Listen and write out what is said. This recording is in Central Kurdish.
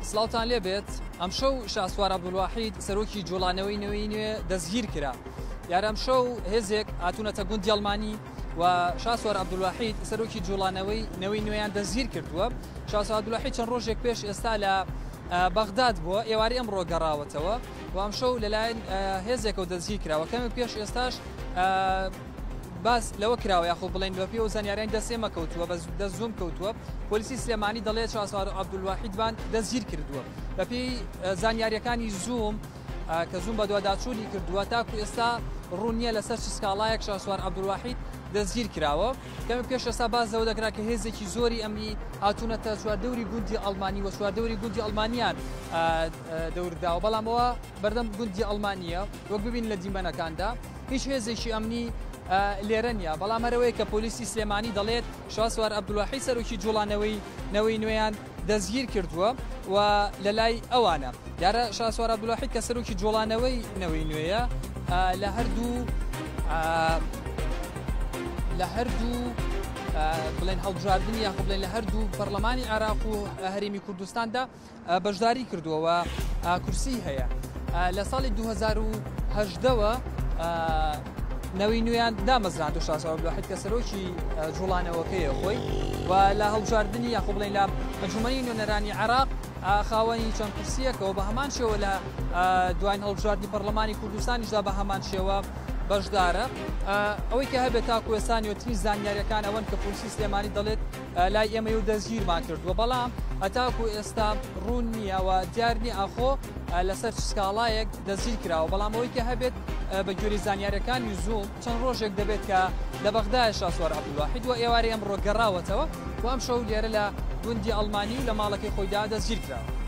سلااوتان لێبێت ئەم شەو شاسوار عەبدولواحید سەرۆکی جوڵانەوەی نەوەی نوێ دەستگیر کرا. یارە ئەم شەو هێزێک هاتوونەتە گوندی ئەڵمانی و شاسوار عەبدولواحید سەرۆکی جوڵانەوەی نەوەی نوێیان دەستگیر کردووە. شاسوار عەبدولواحید چەند ڕۆژێک پێش ئێستا لە بەغداد بووە، ئێوارەی ئەمڕۆ گەڕاوەتەوە و ئەم شەو لەلایەن هێزێکەوە دەستگیر کراوە. کەمێک پێش ئێستاش باس لەوە کراوە یاخۆ بڵێن بە پێ و زانیاریان دەستێمە کەوتووە بە دەستزوم کەوتووە. پۆلیسی سلێمانی دەڵێت شاسوار عەبدولواحیدبان دەستگیر کردووە. بە پێی زانیاریەکانی زووم کە زووم بە دوواداچوولی کردووە تاکو ئێستا ڕوونیە لەسەر چ سکاڵایەک شاسوار عەبدولواحید دەستگیر کراوە. کەمێک پێش ئێستا باس لەوە دەکرا کە هێزێکی زۆری ئەمنی هاتوونەتە چواردەوری گوندی ئەڵمانی و چواردەوری گوندی ئەڵمانیان دەورداوە، بەڵام ئەوە بەردەم گوندی ئەڵمانیە وەک ببین لە دیمەنەکاندا هیچ هێزێکی ئەمنی لێرە نیە. بەڵام هەرەوەی کە پۆلیسی سلێمانی دەڵێت شاسوار عەبدولواحید سەرۆکی جوڵانەوەی نەوەی نوێیان دەستگیر کردووە و لە لای ئەوانە. دیارە شاسوار عەبدولواحید کە سەرۆکی جوڵانەوەی نەوەی نوێیە لە هەردوو بڵێن هەڵبژاردننی یاخۆ بڵێن لە هەردوو پەرلەمانی عێراق و هەرێمی کوردستاندا بەشداری کردووە و کورسی هەیە. لە ساڵی 2018ەوە نەوەی نوێیان دامەزراند و شاسوار عەبدولواحید کە سەرۆکی جوڵانەوەکەیە خۆی و لە هەڵبژاردننی یاخۆ بڵێن لە ئەنجومەنی نوێنەرانی عێراق خاوەنی چەند کورسیەکەەوە بە هەمان شێوە لە دوایین هەڵبژاردننی پەرلەمانی کوردستانیشدا بە هەمان شێوە بەشدارە. ئەوەی کە هەبێت تاکو ئێستانیوەترین زانیاریەکان ئەوەن کە پۆلیسی سلێمانی دەڵێت لای ئێمە و دەستگیرمان کردووە، بەڵام هەتاکو ئێستا ڕوون نییە و دیارنی ئاخۆ لەسەر سکاڵایەک دەستگیر کراوە. بەڵام ئەوەی کە هەبێت بە گوێرەی زانیاریەکانی زووم چەند ڕۆژێک دەبێت کە لە بەغداد شاسوار عەبدولواحید و ئێوارەی ئەمڕۆ گەڕاوەتەوە و ئەم شەو لێرە لە گوندی ئەڵمانی لە ماڵەکەی خۆیدا دەستگیر کراوە.